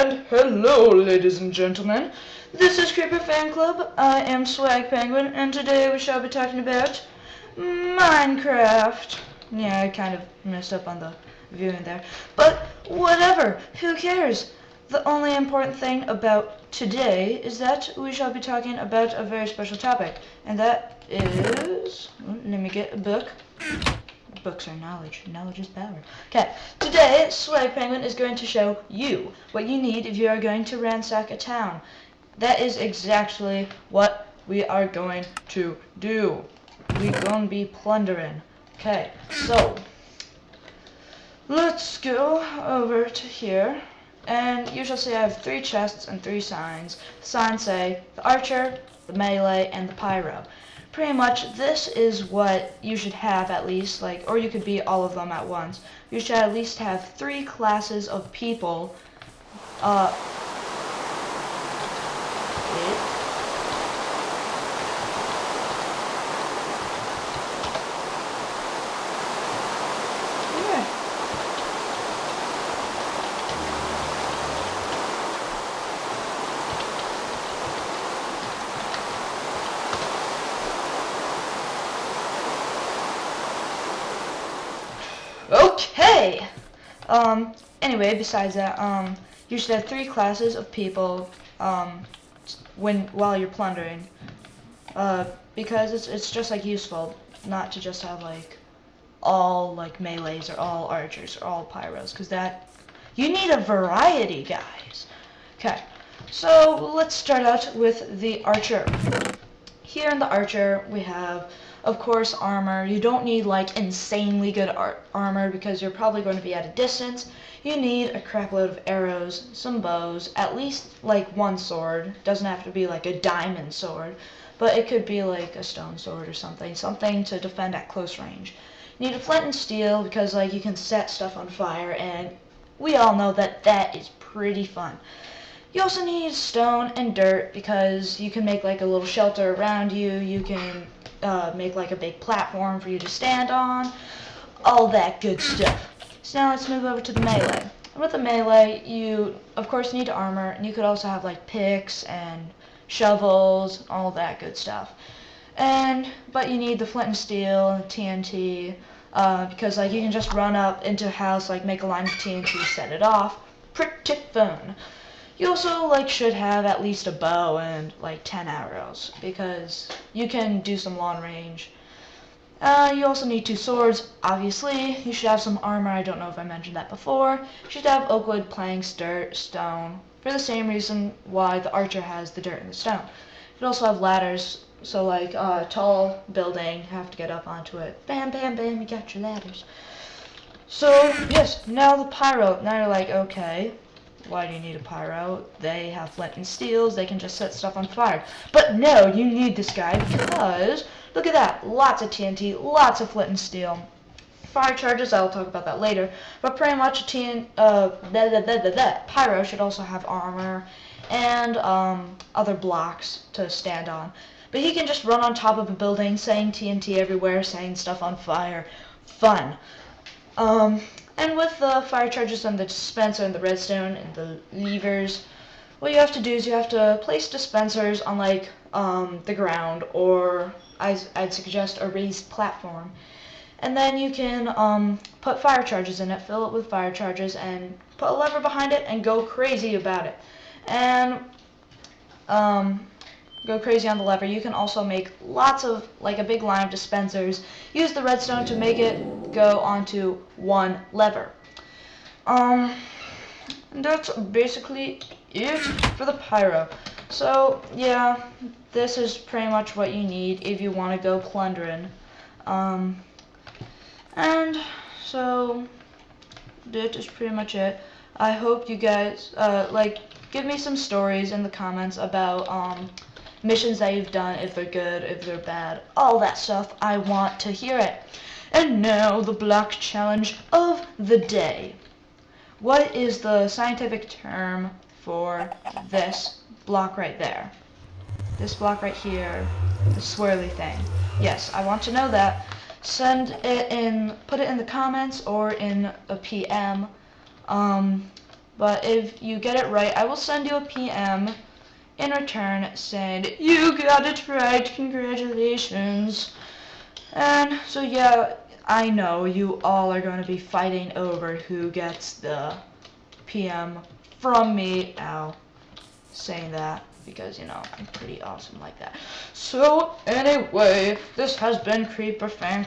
And hello, ladies and gentlemen. This is Creeper Fan Club. I am Swag Penguin, and today we shall be talking about Minecraft. Yeah, I kind of messed up on the viewing there. But whatever, who cares? The only important thing about today is that we shall be talking about a very special topic. And that is... let me get a book. Books are knowledge. Knowledge is power. Okay, today Swag Penguin is going to show you what you need if you are going to ransack a town. That is exactly what we are going to do. We're going to be plundering. Okay, so let's go over to here. And you shall see I have 3 chests and 3 signs. The signs say the archer, the melee, and the pyro. Pretty much this is what you should have at least, like, or you could be all of them at once. You should at least have 3 classes of people. Okay! Anyway, besides that, you should have 3 classes of people, while you're plundering. Because it's just, like, useful not to just have, like, all, like, melees or all archers or all pyros, because that... you need a variety, guys! Okay, so let's start out with the archer. Here in the archer, we have, of course, armor. You don't need like insanely good armor because you're probably going to be at a distance. You need a crap load of arrows, some bows, at least like 1 sword. Doesn't have to be like a diamond sword, but it could be like a stone sword or something to defend at close range. You need a flint and steel because like you can set stuff on fire, and we all know that that is pretty fun. You also need stone and dirt because you can make like a little shelter around you. You can make like a big platform for you to stand on. All that good stuff. So now let's move over to the melee. With the melee, you of course need armor, and you could also have like picks and shovels, all that good stuff. But you need the flint and steel and TNT because like you can just run up into a house, like make a line of TNT, set it off. Pretty fun. You also like should have at least a bow and like 10 arrows because you can do some long range. You also need 2 swords, obviously. You should have some armor. I don't know if I mentioned that before. You should have oak wood, planks, dirt, stone, for the same reason why the archer has the dirt and the stone. You should also have ladders, so like a tall building, you have to get up onto it. Bam, bam, bam, you got your ladders. So yes, now the pyro. Now you're like, okay, why do you need a pyro? They have flint and steels, they can just set stuff on fire. But no, you need this guy because, look at that, lots of TNT, lots of flint and steel. Fire charges, I'll talk about that later, but pretty much pyro should also have armor and other blocks to stand on. But he can just run on top of a building, setting TNT everywhere, setting stuff on fire. Fun. And with the fire charges and the dispenser and the redstone and the levers, what you have to do is you have to place dispensers on like the ground, or I'd suggest a raised platform. And then you can put fire charges in it, fill it with fire charges, and put a lever behind it and go crazy about it. And go crazy on the lever. You can also make lots of, like a big line of dispensers. Use the redstone to make it go onto 1 lever. And that's basically it for the pyro. So yeah, this is pretty much what you need if you want to go plundering. And so that is pretty much it. I hope you guys like give me some stories in the comments about missions that you've done, if they're good, if they're bad, all that stuff. I want to hear it. And now the block challenge of the day. What is the scientific term for this block right there? This block right here, the swirly thing. Yes, I want to know that. Send it in, put it in the comments or in a PM. But if you get it right, I will send you a PM in return saying, you got it right, congratulations. And so yeah, I know you all are going to be fighting over who gets the PM from me. Ow. Saying that because, you know, I'm pretty awesome like that. So anyway, this has been Creeper Fan